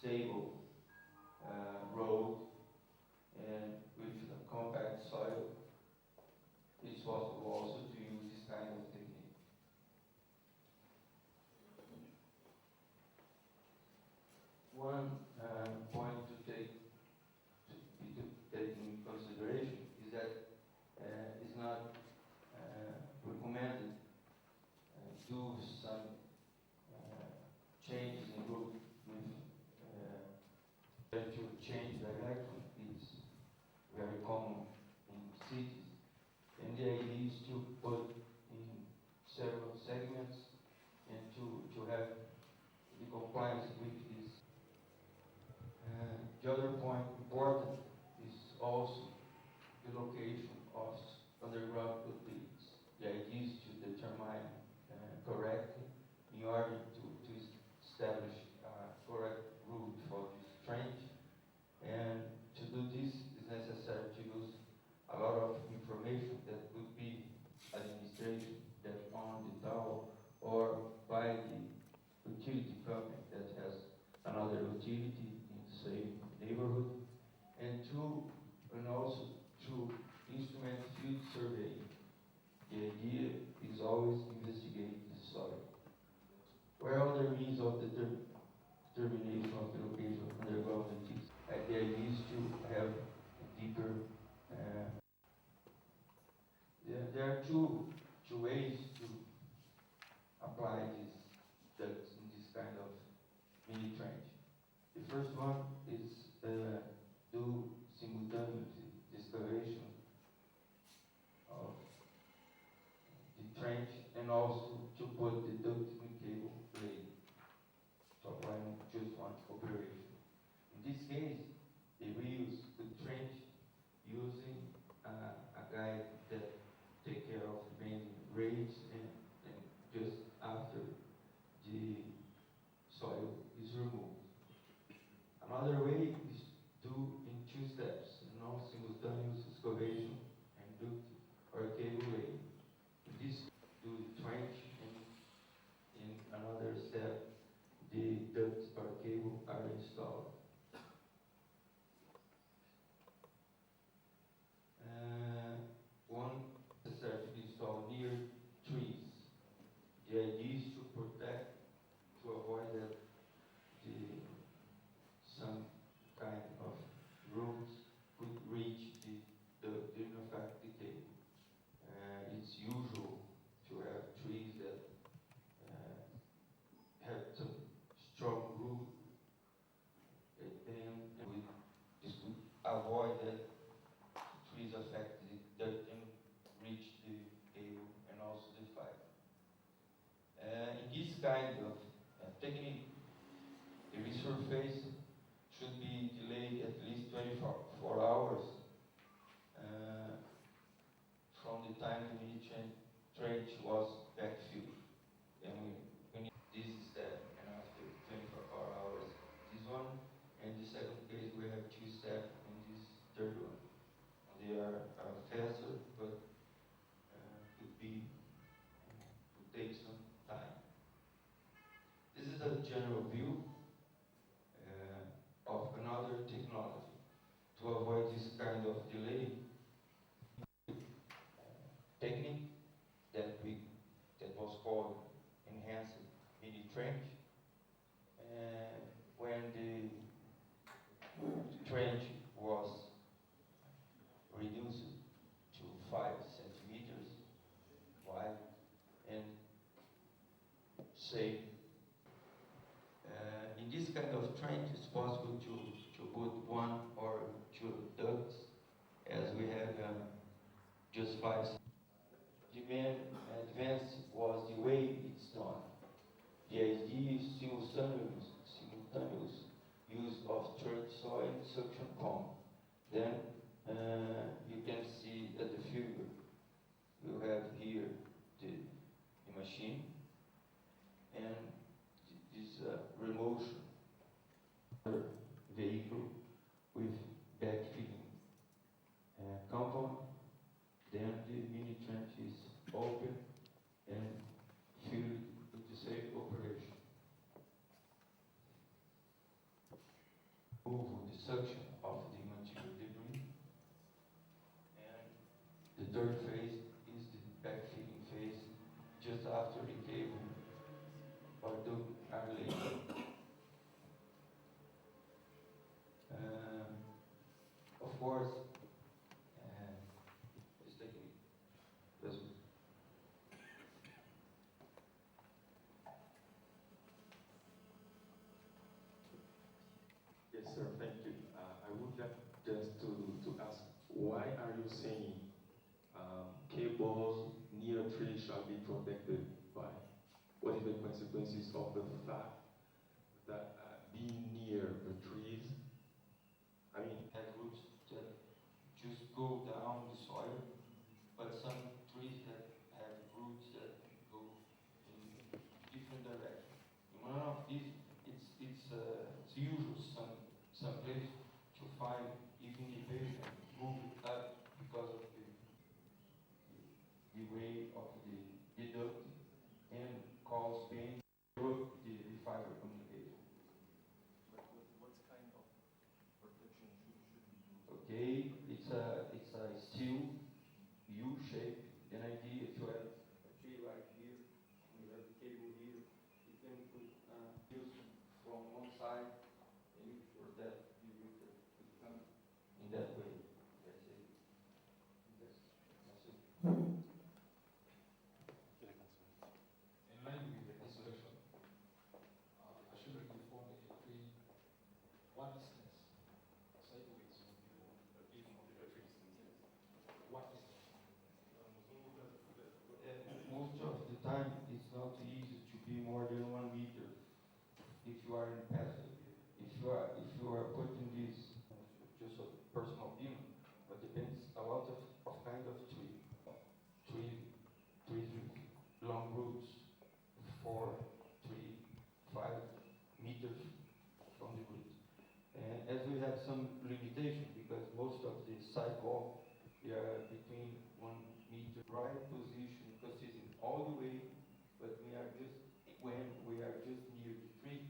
stable road and with a compact soil, it's possible also to use this kind of technique. One point to take in consideration is that it's not recommended do some changes in route with to change direction. It's very common in cities, and the idea is to put in several segments and to have the compliance with this. The other point important is also the location of underground utilities. The idea is to determine correctly in order to establish a correct route for this trench. And to do this is necessary to use a lot of information that would be administration that on the tower or by the utility company that has another utility in the same neighborhood, and also to instrument field surveying. The idea is always investigate the soil. Where are the means of determination of the location of underground utilities? The idea is to have a deeper. There are two ways to apply this in this kind of mini trench. The first one is do simultaneously excavation of the trench and also to put the ducting cable lay to apply just one operation. In this case, they reuse the trench using a guide that take care of the main rates and just after the soil is removed. Another way is do in two steps, simultaneous excavation and duct or cable lay. In this, do the trench, and in another step, the duct or cable are installed. One necessary to be installed near trees. The idea is to protect, to avoid that some kind of roots could reach the effect the cable. It's usual to have trees that have some strong root, and this would avoid that trees affect the and reach the cable and also the fiber. In this kind of technique, the resurface should be delayed at least 24 hours from the time the mini trench was backfilled. And we need this step, and after 24 hours, this one, and the second case we have two steps in this third one. They are faster, but could take some time. This is a general view of another technology to avoid this kind of delay. Technique that was called enhanced mini trench. When the trench was reduced to 5 centimeters wide and safe. In this kind of trench, it's possible to put one or two ducts, as we have just 5. The main advance was the way it's done. The idea is simultaneous use of trench soil suction pump. Then you can see that the figure you have here the machine and this remotion vehicle with backfilling compound. Then the mini trench is open and filled with the safe operation. just after the cable or duct are laid. Of course, this technique does. Yes, sir. Thank you. I would like just to ask, why are you saying cables near trees shall be protected by? What is the consequences of the fact that being near the trees, I mean, Have roots that just go down the soil, but some trees have roots that go in different directions. In one of these, it's usual some place to find even the baby and move it up because of the way of the duct and cause pain the fiber communication. but what kind of protection should be used? Okay, it's a steel U shape. Then idea if you have a tree right here, and you have the cable here, you can put use from one side and you protect the root that could come in that way. That's it. That's it. In line with the discussion, I should inform a tree one distance sideways will be a bit from the tree. One distance. Most of the time, it's not easy to be more than 1 meter if you are in passive. If you are putting this, just a personal opinion, but depends a lot of kind of tree. Trees with long roots, 4, 3, 5 meters from the root. And as we have some limitation, because most of the sidewalk they are between 1 meter, right position consistent all the way, but we are just when we are just near the tree,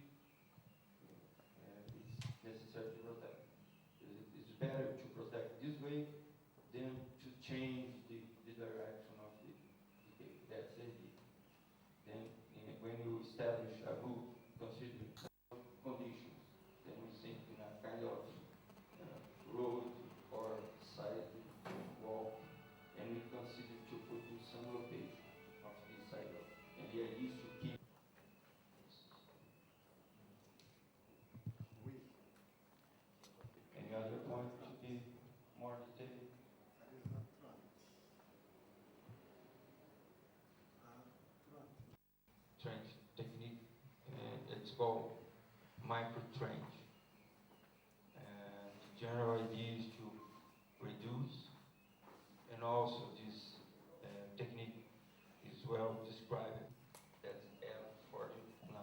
it's necessary to protect. It's better to protect this way than to change the direction of the cable. That's it. Then when you establish a route considering conditions, then we think in a kind of road or side wall, and we consider to put in some location of this sidewalk. And the idea is to keep. Any other point to be more detailed? Trench technique, and it's called micro trench. And the general idea is to reduce, and also this technique is well described. That's F49.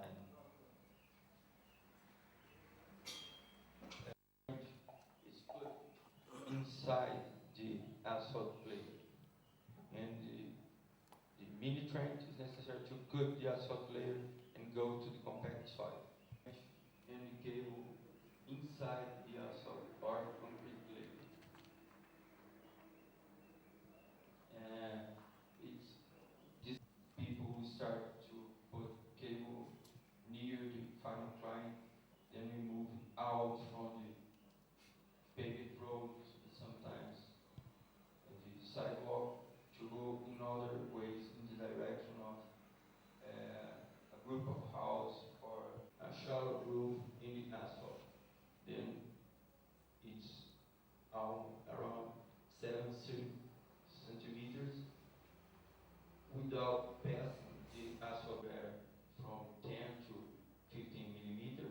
Is put inside the asphalt layer, and the mini trench is necessary to cut the asphalt layer and go to the compact soil. And the cable inside the asphalt or concrete layer. And it's these people who start to put cable near the final client, then we move out from the paved roads, sometimes the sidewalk, to go in other ways in the direction of a group of house or a shallow groove in the asphalt. Then it's around 7 centimeters without passing the asphalt where from 10 to 15 millimeter.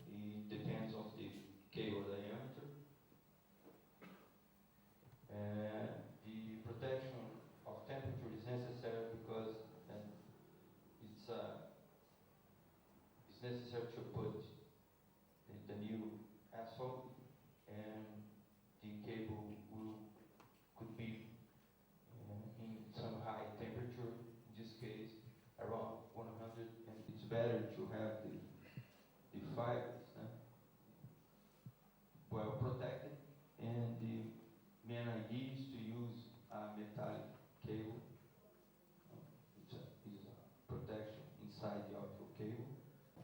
It depends on the cable diameter. And the protection of temperature is necessary because it's necessary to put the new asphalt, and the cable could be in some high temperature. In this case, around 100, and it's better to have the fibers well protected. And the main idea is to use a metallic cable. It's a inside the optical cable.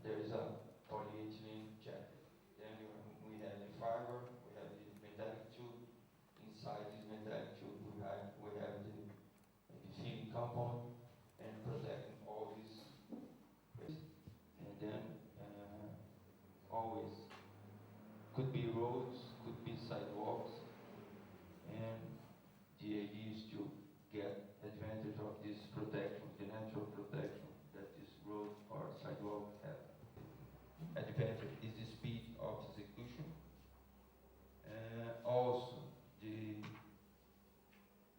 There is a polyethylene jacket. Then we have the fiber, we have the metallic tube. Inside this metallic tube we have the thin component and protecting all these. And then always could be roads, could be sidewalks, and the idea is to get advantage of this protection, the natural protection that this road or sidewalk have. Advantage is the speed of execution. Also, the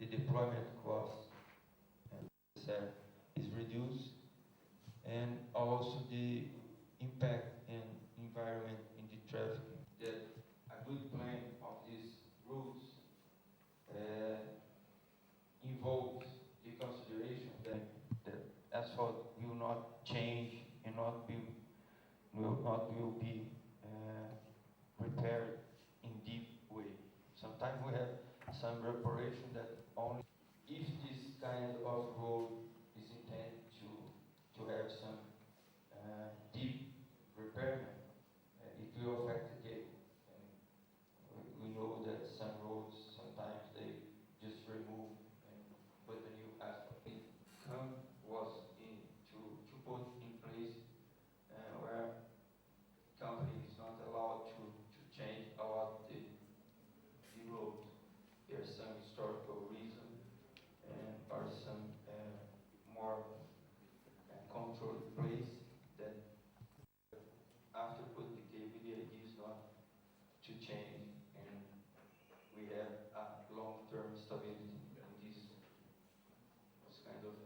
deployment cost is reduced, and also the impact in environment in the traffic. That a good plan of these routes involves the consideration that the asphalt will not change and will be repaired in deep way. Sometimes we have some reparation that only if this kind of road is intended to have some deep repair, it will affect the cable. And we know that some roads sometimes they just remove and put a new asphalt. It was to put in place where company is not allowed to change a lot the road. There's some historical reason and or some more controlled place that after putting the cable, the idea is not to change, and we have a long-term stability in this kind of thing.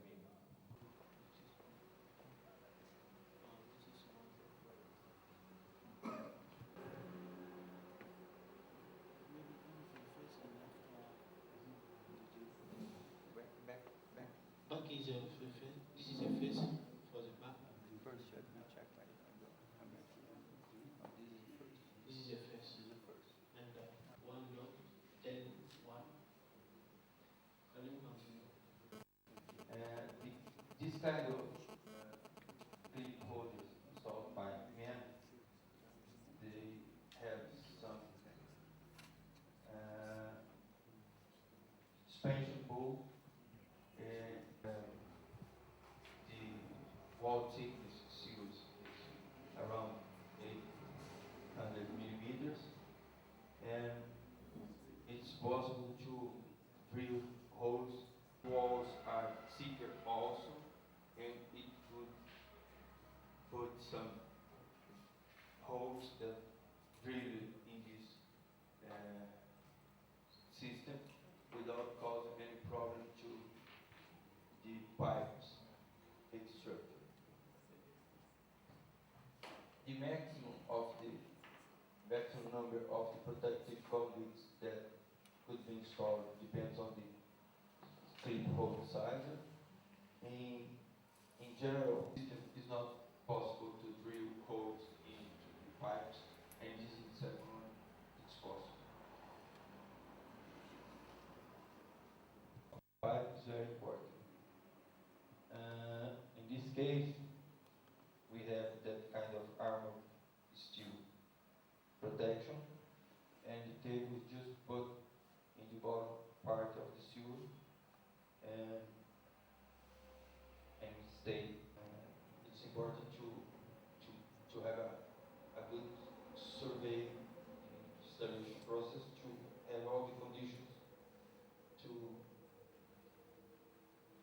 Back is a face. This is a face for the back. First, let me check my This is a face. And one block, then one. Can you continue? This kind of clip holders installed by men, they have some suspension bolt, and the wall thickness seals is around 800 millimeters, and it's possible to drill holes. Walls are thicker also, and it would put some holes that drill in this system without causing any problem to the pipes structure. The maximum of the maximum number of the protective conduits that could be installed depends on the clip hole size. In general, it is not possible to drill holes into the pipes, and this is the second one, it's possible. Pipe is very important. In this case, we have that kind of armor steel protection, and the cable is just put in the bottom part of the sewer and stay. It's important to have a good survey installation process to have all the conditions to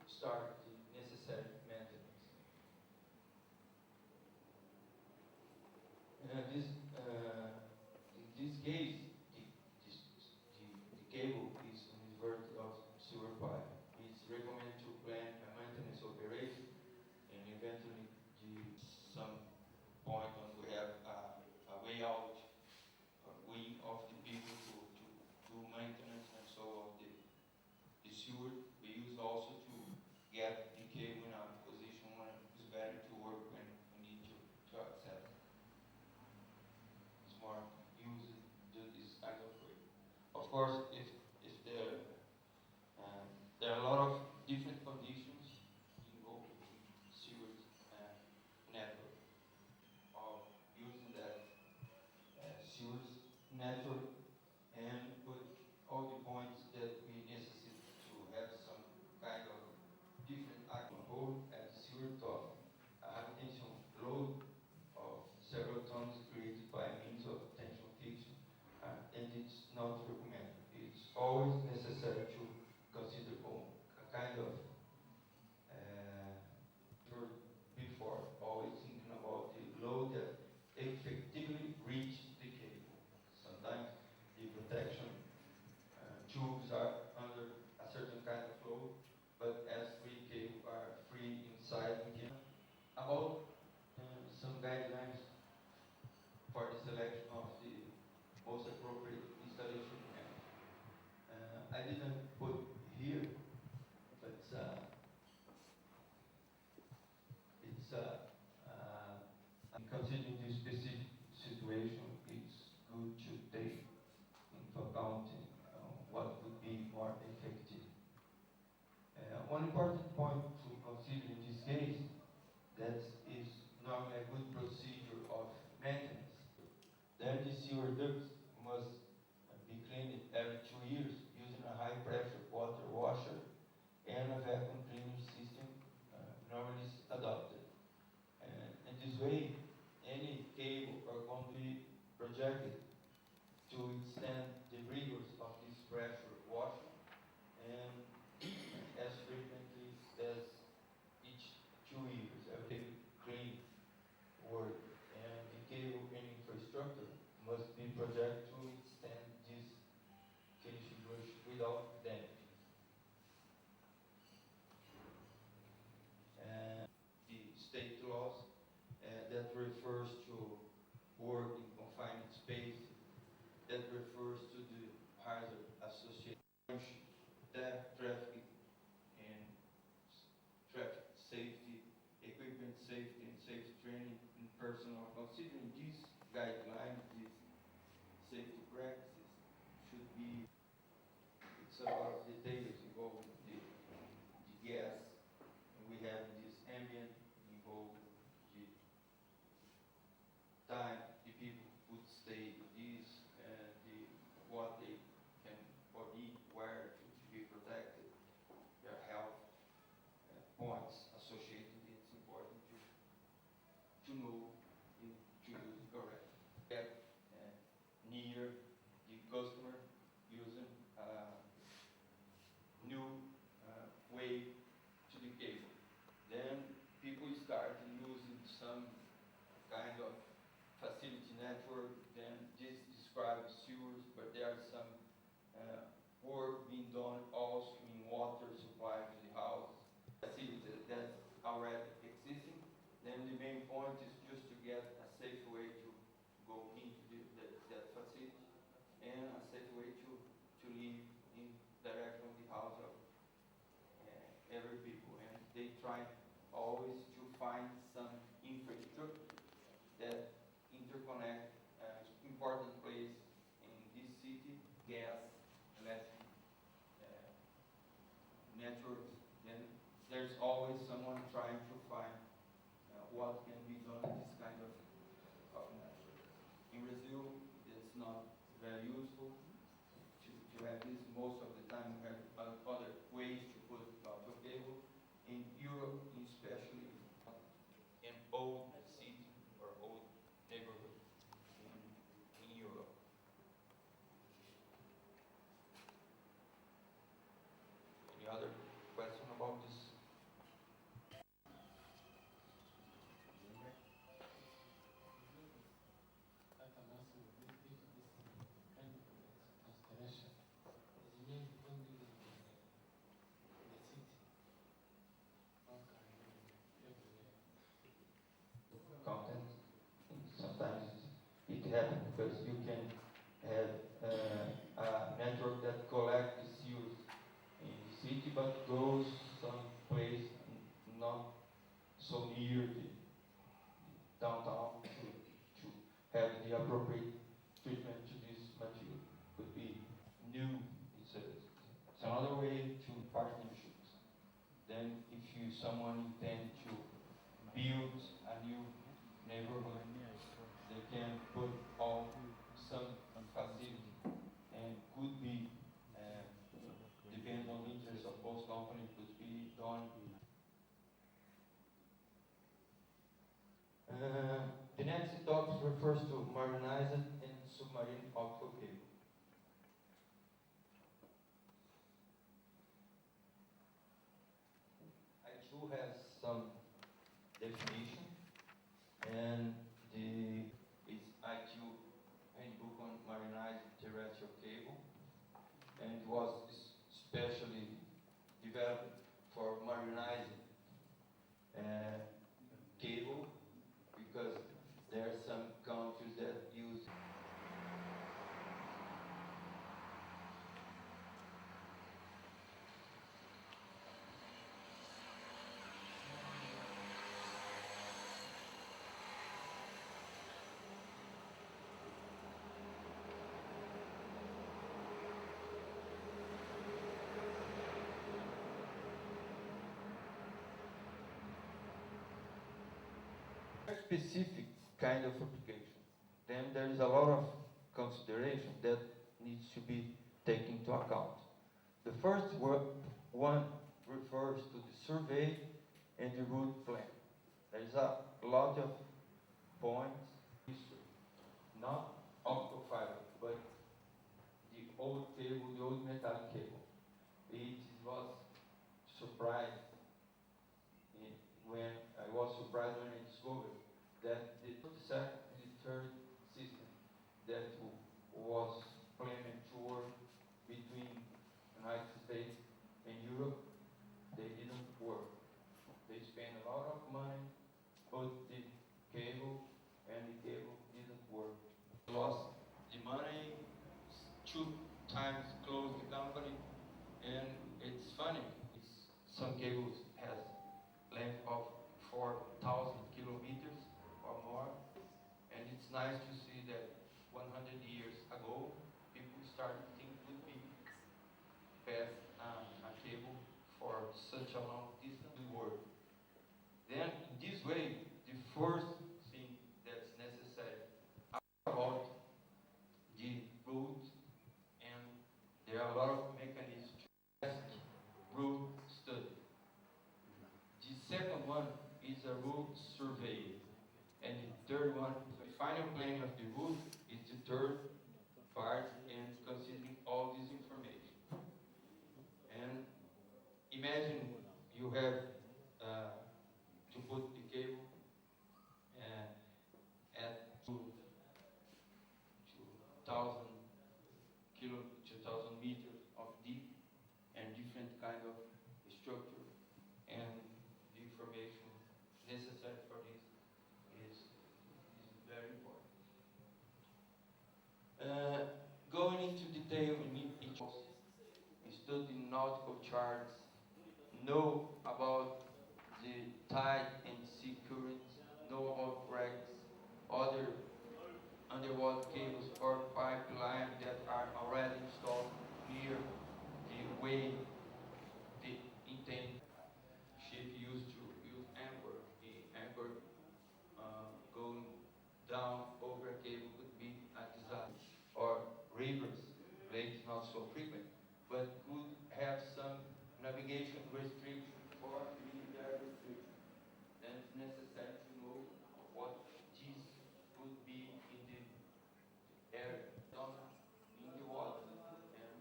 start the necessary maintenance. In this case, the cable is inverted of sewer pipe. It's recommended to plan a maintenance operation, and eventually some point when we have a way out or way of the people to do maintenance and so on the sewer. We use also to get the cable in a position when it's better to work when we need to access. It's more used to this kind of way. Of course, if there are a lot of different conditions involved in sewers network and put all the points that we necessitate to have some kind of different action hold at sewer top. A high tension load of several tons created by means of tension fixing, and it's not recommended. It's always necessary to consider a kind of before, always thinking about the load that effectively reach the cable. Sometimes the protection tubes are under a certain kind of load, but as free cable are free inside, we can about some guidelines for the selection of the most appropriate installation method. I didn't put here, but considering this specific situation, it's good to take into account what would be more effective. One important point to consider in this case, that is normally a good procedure of maintenance. Then the sewer ducts must be cleaned every 2 years using a high pressure water washer and a vacuum cleaner system normally is adopted. In this way, any cable or conduit projected to extend the rigors of this pressure washer and as frequently as each 2 years, every clean work, and the cable and infrastructure must be projected to extend this finishing brush without damage. And the state laws that refers to work in confined space, that refers to the hazard associated with traffic and traffic safety, equipment safety, and safe training in personnel. Considering these guidelines, these safety practices should be, it's a lot of details involved in the gas, and we have this ambient involved, the time the people would stay in this, and what they can or need wear to be protected, their health points associated. It's important to know and to use it correctly. Get near the customer using new way to the cable. Then people start using some kind of facility network. Then this describes sewers, but there are some work being done also in water supply to the house facility that's already existing. Then the main point is just to get a safe way to go into that facility and a safe way to live in direction of the house of every people. And they try always to find some infrastructure that interconnect important place in this city, gas, electric, networks. Then there's always someone trying to find what can be done in this kind of network. In Brazil, it's not very useful to have this. Most of the time we have other ways to put optical cable. In Europe, especially in old city or old neighborhood in Europe. Any other question about this? Content. Sometimes it happens because you can have a network that collects the sewers in the city but goes someplace not so near the downtown to have the appropriate treatment to this material. Could be new. It's another way to partnerships. Then if someone intend to build a new neighborhood, they can put all some facilities refers to marinized and submarine optical cable. I too have some definition, and the is IQ handbook on marinized terrestrial cable, and it was especially developed for marinized cable because there are some countries that use. Specific kind of application. Then there is a lot of consideration that needs to be taken into account. The first one refers to the survey and the route plan. There is a lot of points, not optical fiber, but the old cable, the old metallic cable. It was surprised when I was surprised when I discovered that the second and the third system that was planned to work between United States and Europe, they didn't work. They spent a lot of money, but the cable and the cable didn't work. Lost the money, 2 times closed the company, and it's funny. Some cables has length of 4,000 kilometers or more, and it's nice to see that 100 years ago, people started to think would be pass a cable for such a long distance to work. Then, in this way, the first thing that's necessary about the route, and there are a lot of mechanisms to test route study. The second one is a route survey, and the third one, the final planning of the route, is the third part, and considering all this information. And imagine you have to put the cable at 2,000 meters of deep and different kind of structure, and the information necessary for this is very important. Going into detail in each, study nautical charts, know about the tide and sea currents, know about wrecks, other underwater cables or pipelines that are already installed near the way the intended ship used to use anchor. The anchor going down over a cable could be a disaster. Or rivers, lakes not so frequent, but could have some navigation restriction or military restriction. Then it's necessary to know what this would be in the area, not in the water. And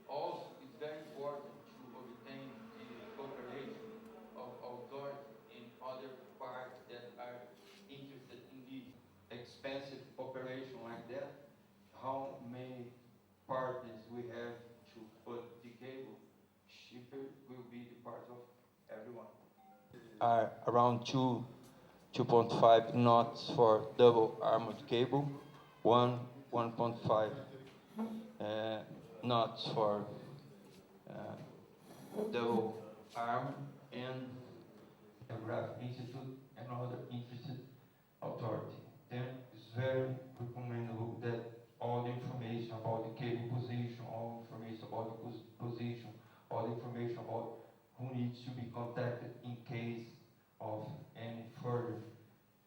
also, it's very important to obtain the cooperation of authorities in other parts that are interested in the expensive operation like that. How many partners we have to put the cable, cheaper will be the part of everyone. Around 2.5 knots for double armored cable, 1.5 knots for double arm, and Geographic Institute and other interested authority. Then it's very recommendable that all the information about the cable position, all information about the position, all the information about who needs to be contacted in case of any further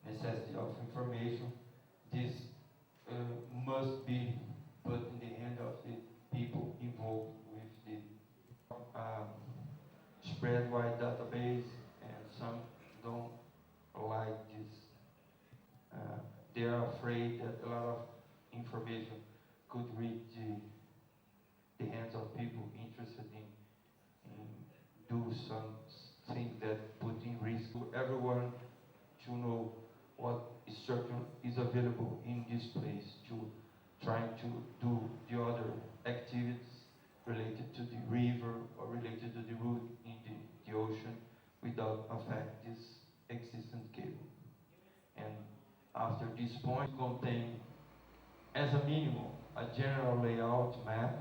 necessity of information, this must be put in the hand of the people involved with the spread wide database, and some don't like this they are afraid that a lot of information could reach the hands of people interested in do some things that put in risk to everyone to know what structure is available in this place, to trying to do the other activities related to the river or related to the route in the ocean without affect this existing cable. And after this point contain as a minimum a general layout map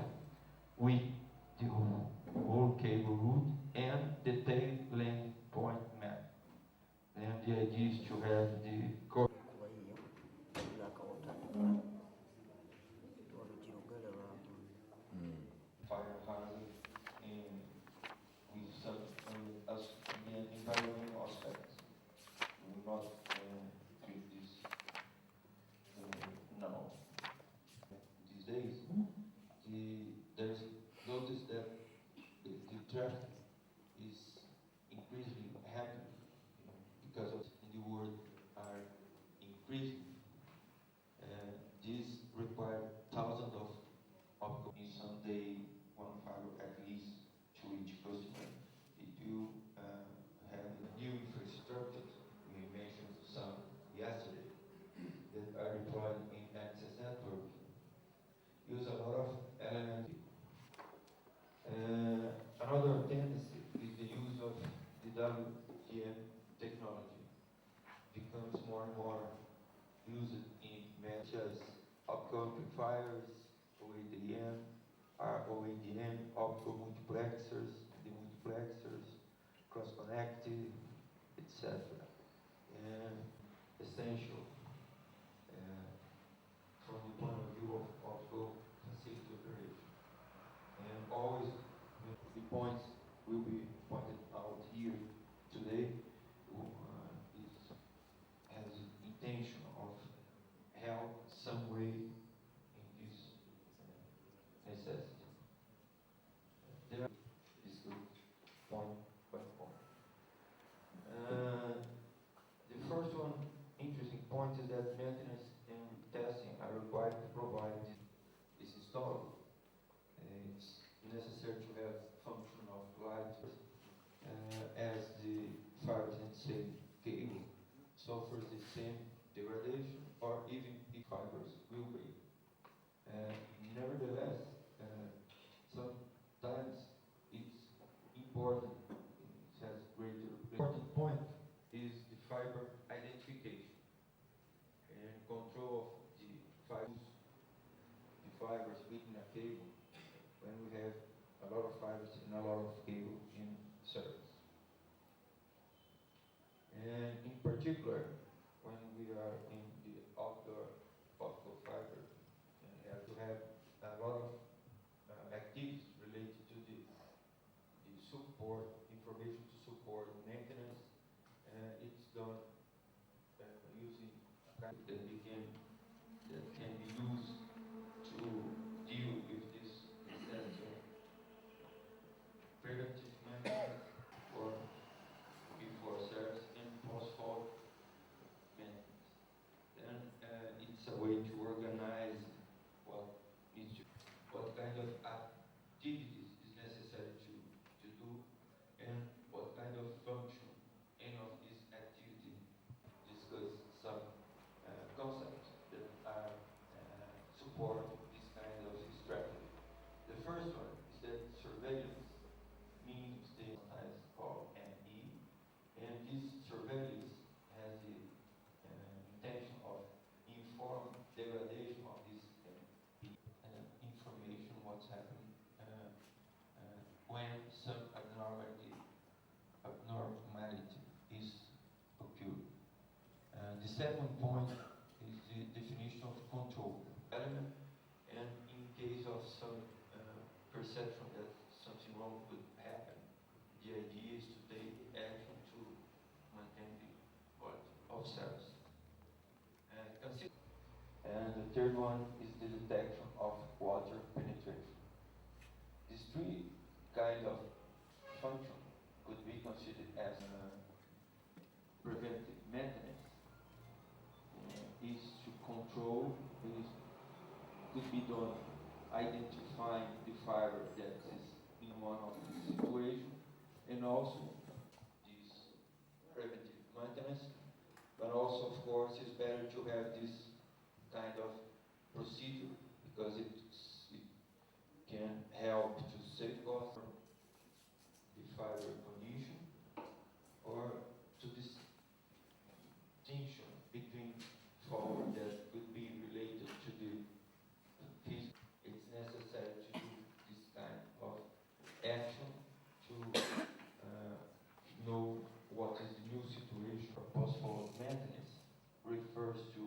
with the whole cable route and detailed land point map. And the idea is to have the kuba yiyo nakawota olugirugala lwamu fire hazard and with some environmental aspects. We will not treat this now. These days, there's notice that the traffic is increasingly happening because of in the world are increasing. This requires thousands of in some day one fiber at least to each customer. It will have new infrastructure. We mentioned some yesterday that are deployed in access network. Use a lot of elements. Another tendency is the use of the WDM technology. Becomes more and more used in matches, optical amplifiers, OEDM, ROADM, optical multiplexers, demultiplexers, cross-connected, etc. And essential from the point of view of optical facility operation. And always the points will be pointed out here today is has intention of help some way in this necessity. There is good point by point. The first one interesting point is that maintenance and testing are required to provide this installed. It's necessary to have function of light as the fibers and same cable suffers the same degradation or even if fibers will break. Nevertheless, sometimes it's important, it has greater important point is the fiber identification and control of the fibers within a cable when we have a lot of fibers and a lot of cable in service. And in particular, when we are in the outdoor optical fiber, and have to have a lot of activities related to the support, information to support maintenance. It's done using a kind that can be used to deal with this sensor preventive maintenance for before service and post-fault maintenance. Then it's a way to organize what needs to, what kind of activities is necessary to do, and what kind of function any of these activity discuss some concepts that are support this kind of strategy. The first one is that surveillance means the sometimes called ME, and this surveillance has the intention of inform degradation of this information, what's happening when some abnormality is occurred. The second point is the definition of control element, and in case of some perception that something wrong could happen, the idea is to take action to maintain the quality of service. And the third one is the detection of water penetration. These three kind of function could be considered as preventive maintenance. Is to could be done identifying the fiber that is in one of the situation, and also this preventive maintenance. But also, of course, it's better to have this kind of procedure because it can help to save costs for the fiber condition or to distinction between fault that could be related to the physical. It's necessary to do this kind of action to know what is the new situation. Post-fault maintenance refers to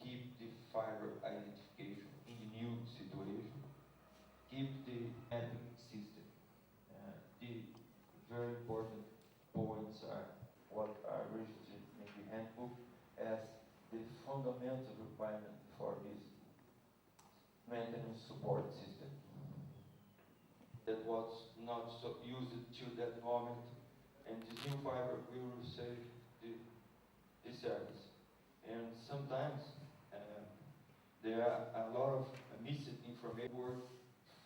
keep the fiber identification in the new situation, keep the mapping system. The very important points are what are registered in the handbook as the fundamental requirement for this maintenance support system that was not so used till that moment, and this new fiber will receive the service. And sometimes there are a lot of missing information work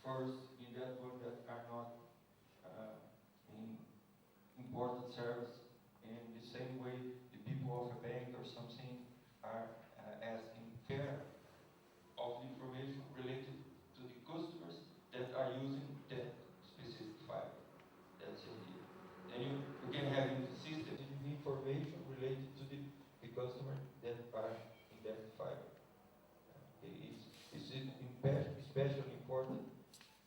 first in that one that are not in important service. In the same way, the people of a bank or something are asking fair of information related to the customers that are using that specific fiber. That's the idea. Then you can have in the system information related to the customer that are in that fiber. It's especially important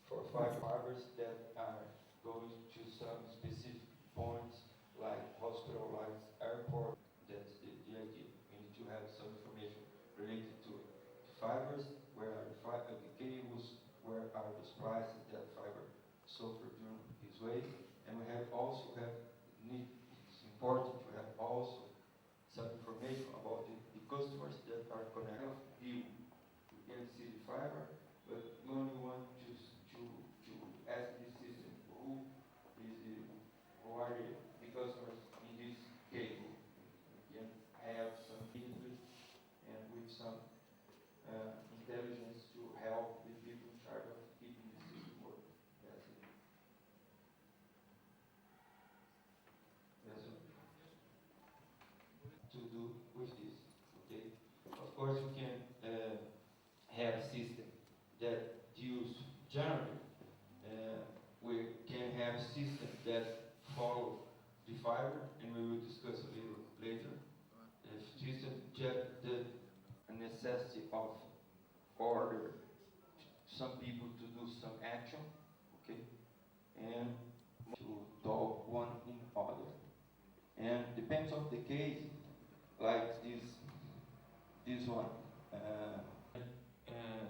for fibers that are going to some specific points like hospital, like airport. That's the idea. We need to have some information related to fibers, where are the cables, where are the splices that fiber suffered during his way. And we have also it's important to have also some information about the customers that are connected. You can see the fiber, but we only want to ask the system who are the customers in this cable. We can have some imagery and with some intelligence to help the people in charge of keeping the system working. That's it. That's it. To do with this, okay? Of course, we can have a system that use generally. We can have systems that follow the fiber, and we will discuss a little later. System that the necessity of order some people to do some action, okay, and to talk one in other. And depends on the case, like this one.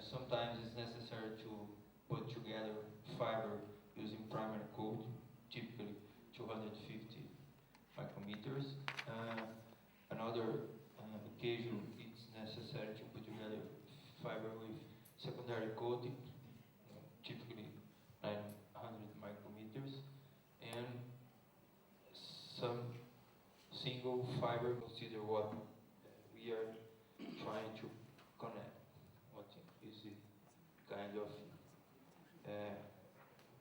Sometimes it's necessary to put together fiber using primary code, typically 250 micrometers. Another occasion, it's necessary to put together fiber with secondary coating, typically 900 micrometers, and some single fiber. Consider what we are trying to connect. What is the kind of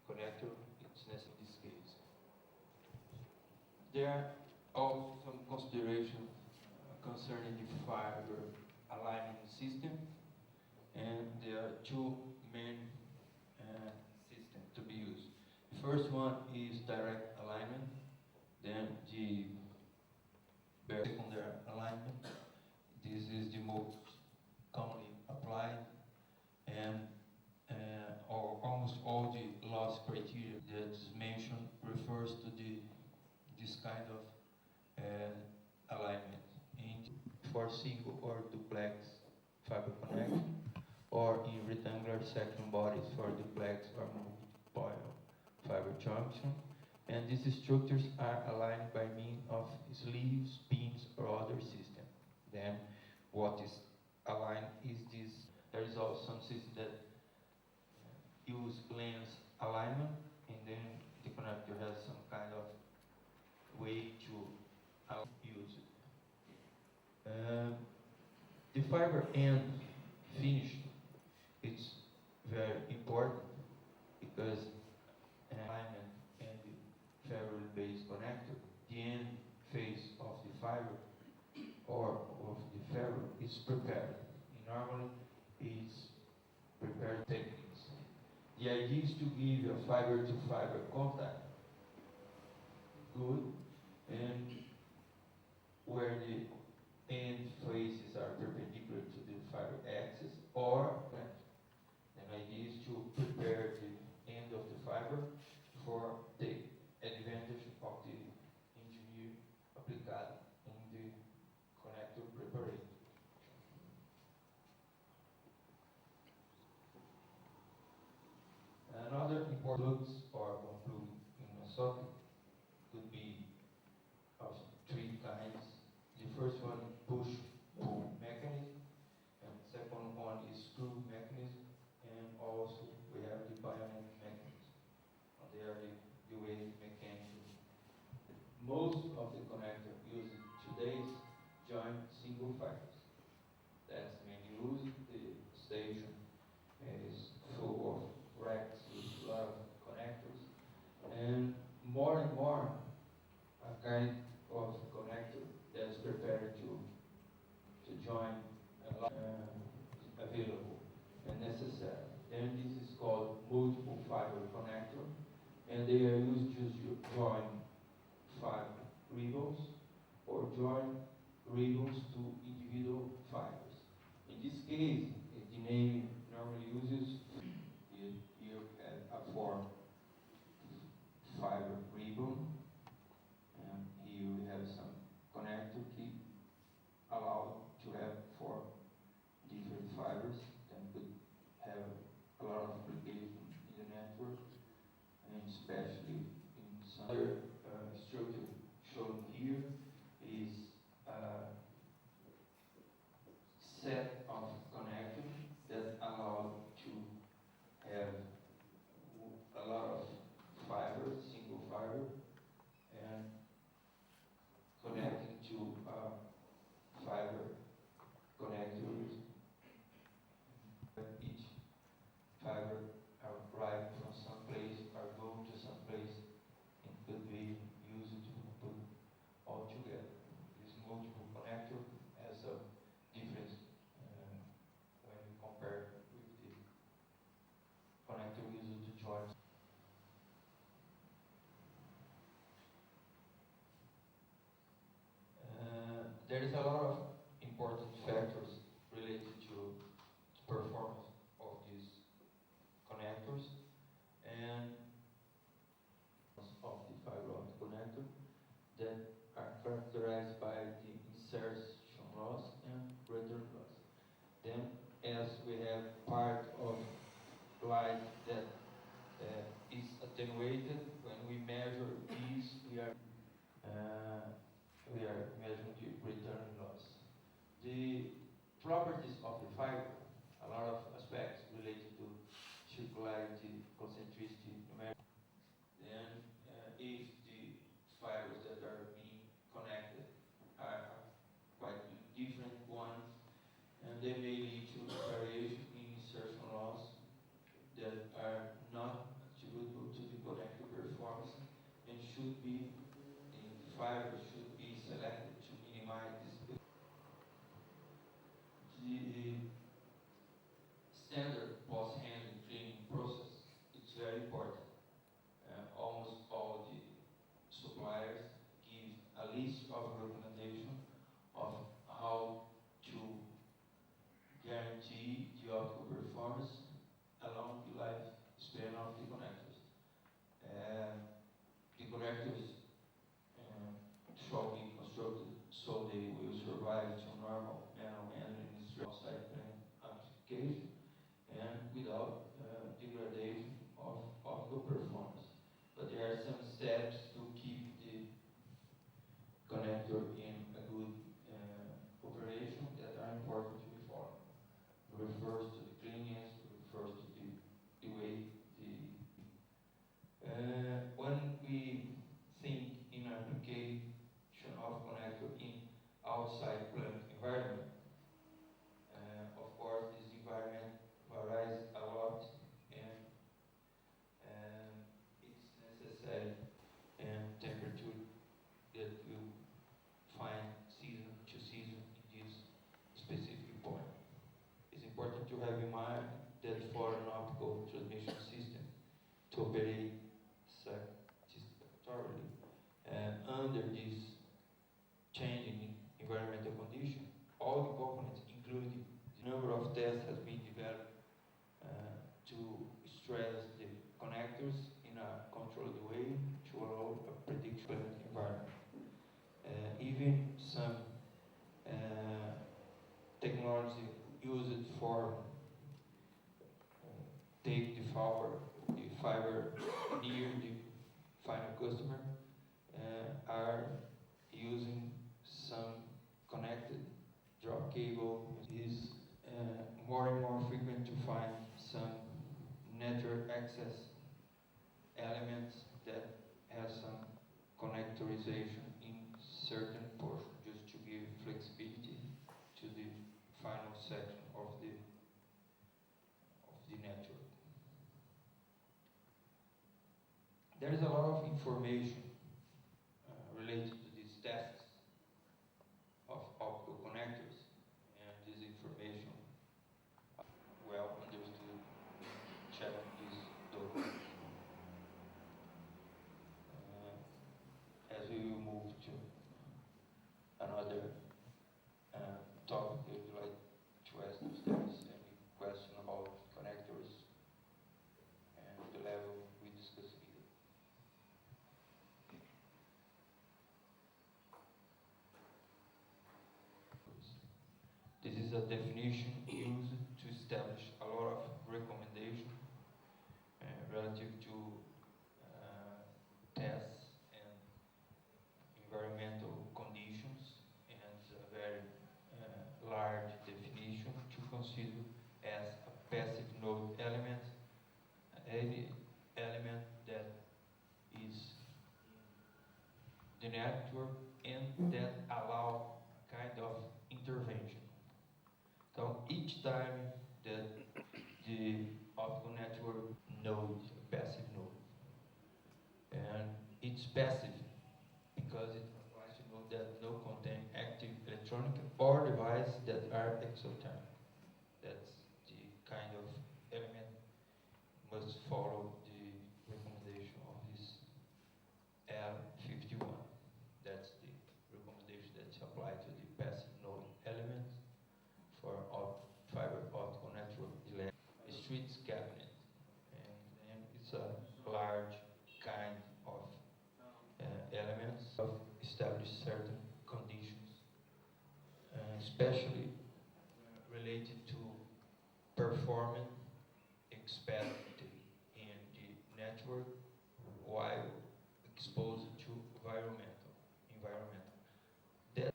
connector it's necessary in this case. There are also some consideration concerning the fiber alignment system, and there are two main systems to be used. The first one is direct alignment, then the secondary alignment. This is the most commonly applied, and almost all the loss criteria that is mentioned refers to this kind of alignment for single or duplex fiber connection, or in rectangular section bodies for duplex or multiple fiber junction. And these structures are aligned by means of sleeves, pins, or other system. Then what is aligned is this. There is also some system that use lens alignment, and then the connector has some kind of way to use it. The fiber end finish it's very important because alignment and the ferrule-based connector, the end face of the fiber or of the ferrule is prepared. Normally, it's prepared techniques. The idea is to give a fiber-to-fiber contact, good, and where the end faces are perpendicular to the fiber axis or bent. The idea is to prepare the end of the fiber for the advantage of the engineer applied in the connector preparation. Another important plugs or plug in a socket could be of three kinds. The first one, push-pull mechanism, and the second one is screw mechanism, and also we have the bayonet mechanism. They are the way mechanical. Most of the connector used today join single fibers. That's mainly used. The station is full of racks with a lot of connectors, and more a kind of connector that's prepared to join a lot available and necessary. And this is called multiple fiber connector, and they are used to join fiber ribbons or join ribbons to individual fibers. In this case, the name normally uses you have a form fiber ribbon, and here we have some connector key allowed to have four different fibers that could have a lot of application in the network, and especially in some other structure shown here is a set of connectors that allow to have a lot of fiber, single fiber, and connecting to fiber connectors. Each fiber arrive from some place or go to some place and could be used to put all together. This multiple connector has a difference when we compare with the connector used to join. There is a lot of important factors related to performance of these connectors and of the fiber optic connector that are characterized by the insertion loss and return loss. Then, as we have part of light that is attenuated, when we measure these, we are measuring the return loss. The properties of the fiber, a lot of aspects related to circularity, concentricity, numeric. Then, if the fibers that are being connected are quite different ones, and they may lead to variation in insertion loss that are not attributable to the connector performance and should be, the fibers should be selected to minimize this. The standard post-handling cleaning process is very important. Almost all the suppliers give a list of recommendation of how to guarantee the optical performance along the lifespan of the connectors. The connectors shall be constructed so they will survive to normal manual handling outside plant application and without degradation of optical performance. But there are some steps to keep the connector in a good operation that are important to be followed. It refers to the cleanliness, it refers to the way when we think in application of connector in outside plant environment, of course this environment to operate satisfactorily under this changing environmental condition. All the components, including the number of tests, has been developed to stress the connectors in a controlled way to allow a predictable environment. Even some technology used for take the fiber near the final customer are using some connected drop cable. Is more and more frequent to find some network access elements that has some connectorization in certain portion, just to give flexibility to the final section of the network. There is a lot of information related to these tests of optical connectors, and this information well understood. Check these documents. As we will move to another topic, I would like to ask if there is any question about connectors and the level we discussed here. This is a definition used to establish a lot of recommendations relative to tests and environmental conditions, and a very large definition to consider as a passive node element, any element that is in the network and that allow a kind of intervention. So each time that the optical network node, passive node, and it's passive because it applies to node that no contain active electronic or device that are exothermic. That's the kind of element must follow the recommendation of this L51. That's the recommendation that's applied to the passive node elements for fiber optical network streets cabinet, and it's a large kind of elements of establish certain conditions, especially related to performance expected in the network while exposed to environmental. That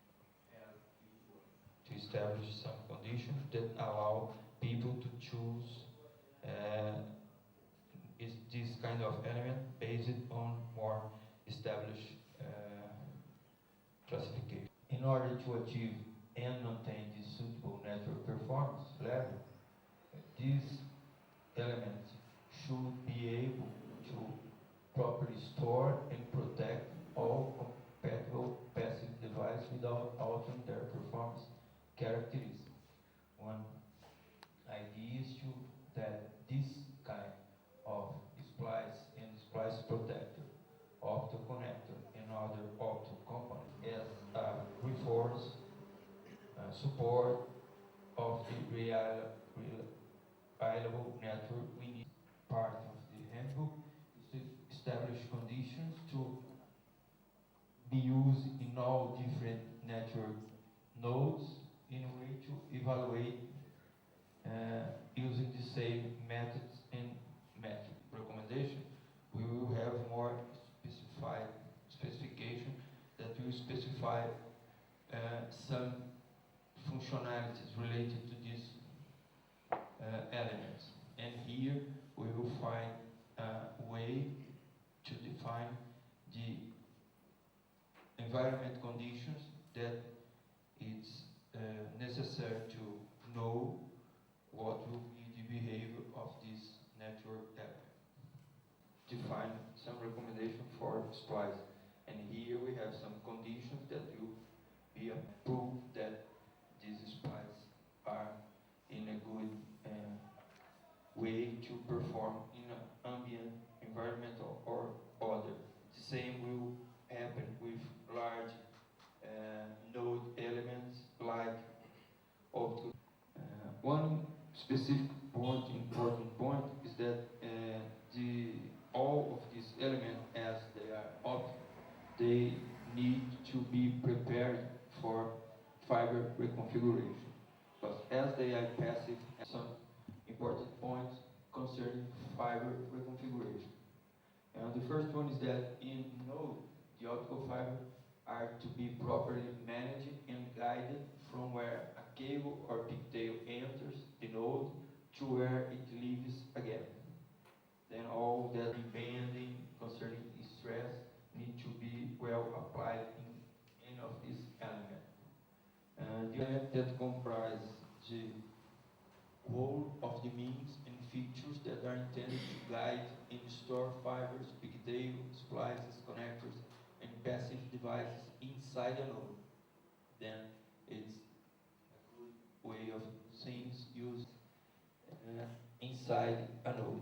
help to establish some conditions that allow people to choose is this kind of element based on more established classification. In order to achieve and maintain the suitable network performance level, these elements should be able to properly store and protect all compatible passive devices without altering their performance characteristics. One idea is that this kind of splice protector, optical connector, and other optical components as a reinforced support of the reliable network. We need part of the handbook is to establish conditions to be used in all different network nodes in a way to evaluate using the same methods and metric recommendation. We will have more specification that will specify some functionalities related to these elements. And here we will find a way to define the environment conditions that it's necessary to know what will be the behavior of this network element. Define some recommendation for splice. And here we have some conditions that will be a proof that these splices are in a good way to perform in an ambient environment. environmental or other. The same will happen with large node elements like optical. One specific point, important point, is that all of these elements, as they are optical, they need to be prepared for fiber reconfiguration. Because as they are passive, some important points concerning fiber reconfiguration. And the first one is that in node, the optical fiber are to be properly managed and guided from where a cable or pigtail enters the node to where it leaves again. Then all that bending concerning stress need to be well applied in any of these elements. The element that comprise the whole of the means and features that are intended to guide and store fibers, pigtail, splices, connectors, and passive devices inside a node. Then it's a good way of things used inside a node.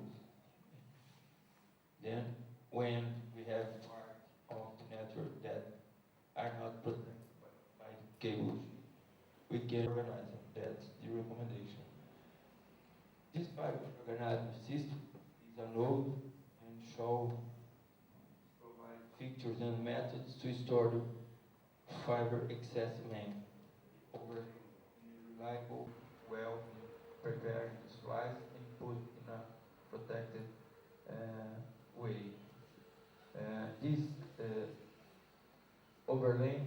Then when we have part of the network that are not protected by the cables, we can organize them. That's the recommendation. This fiber organizing system is a node and shall provide features and methods to store the fiber excess length over a reliable, well prepared splice and put in a protected way. This overlay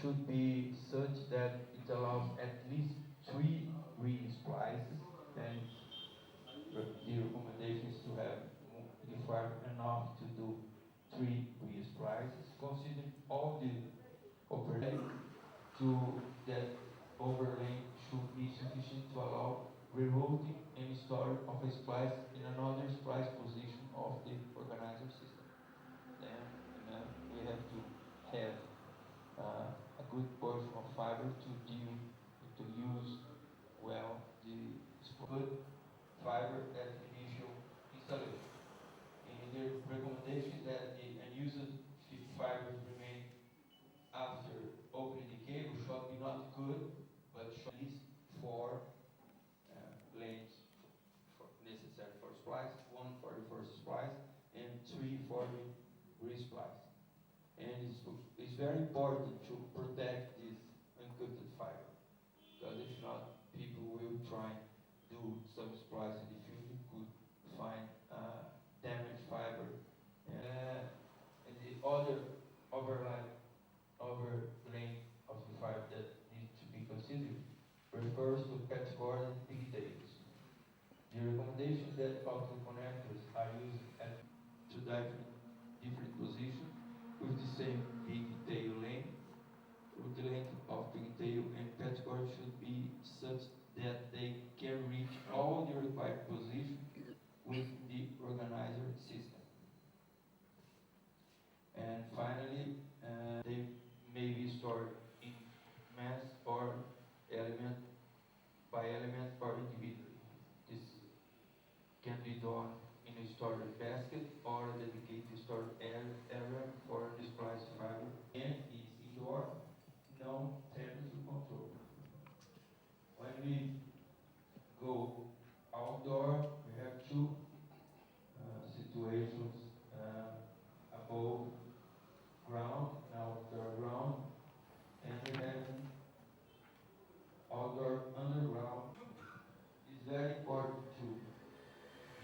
should be such that it allows at least 3 re-splices, and the recommendation is to have the fiber enough to do 3 re-splices, considering all the overlay to that overlay should be sufficient to allow rerouting and storage of a splice in another splice position of the organizer system. Then we have to have a good portion of fiber to use well the good fiber at initial installation. And the recommendation that the unused fibers remain after opening the cable should be not good, but should at least 4 lengths necessary for splice, 1 for the first splice, and 3 for the re-splice. And it's very important to protect this uncoated fiber, because if not, people will try do some splice in the future, could find damaged fiber. And the other overlay of the fiber that needs to be considered refers to patchboard and pigtails. The recommendation that optical connectors are used at 2 different positions with the same pigtail length. With the length of pigtail and patchboard should be such that they can reach all the required positions with the organizer system. And finally, they may be stored in mass or element by element or individually. This can be done in a storage basket or a dedicated storage area for the splice fiber, and it's indoor, no temperature control. When we go outdoor, we have 2 situations, above ground, outdoor ground, and we have outdoor underground. It's very important to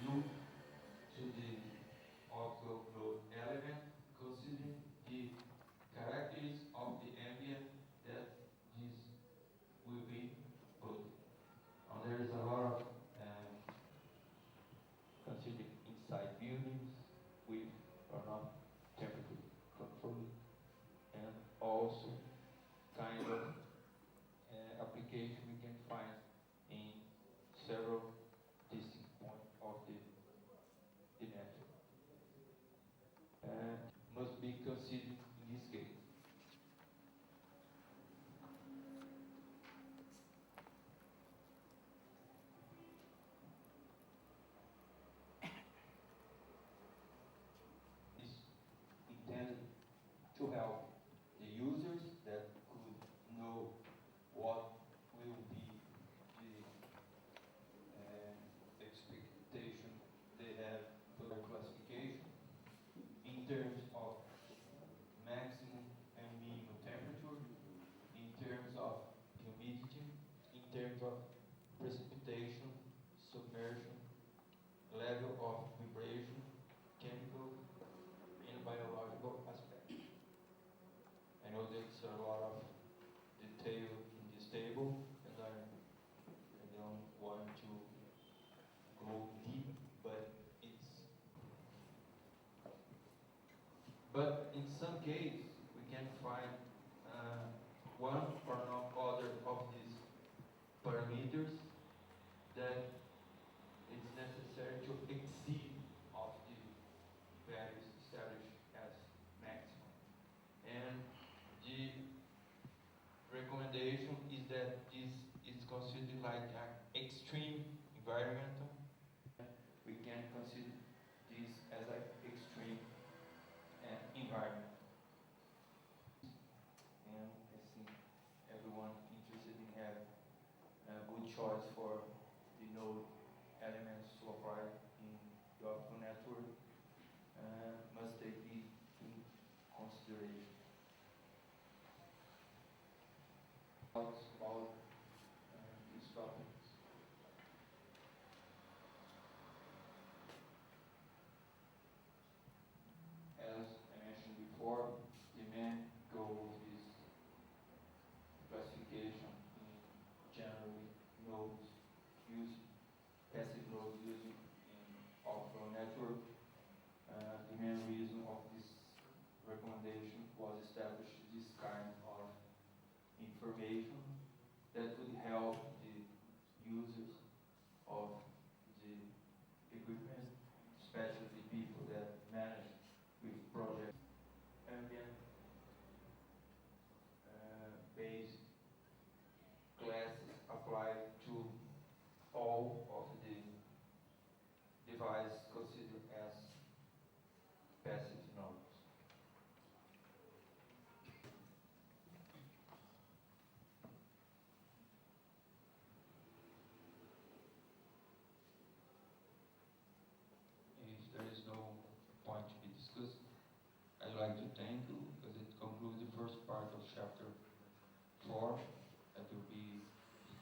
look to the optical node element, considering the characteristics of the ambient that this will be put. Now there is a lot of considering inside buildings with or not temperature control, and also kind of application we can find in several distinct points of the network. Must be considered in this case. terms of precipitation, submersion, level of vibration, chemical, and biological aspects. I know there's a lot of detail in this table, and I don't want to go deep, but in some case we can find one or no other of these parameters that it's necessary to exceed of the values established as maximum. And the recommendation is that this is considered like an extreme environmental. We can consider this as an extreme environment. And I think everyone interested in having a good choice for the node elements to apply in the optical network must take it in consideration. Thoughts about these topics? As I mentioned before, the main goal of this classification in generally nodes used, passive nodes using in optical network. The main reason of this recommendation was establish this kind of information that would help the users of the equipment, especially the people that manage with project ambient based classes applied to all of the devices considered as passive nodes. If there is no point to be discussed, I'd like to thank you because it concludes the first part of chapter 4. That will be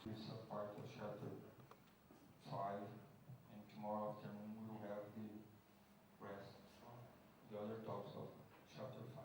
the part of chapter 5, and tomorrow afternoon we will have the rest, the other talks of chapter 5.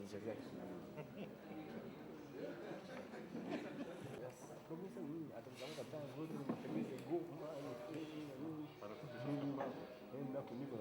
vichwa vyake. Kabisa atamzunguka tena ngozi mtembeze goma, enda kuliko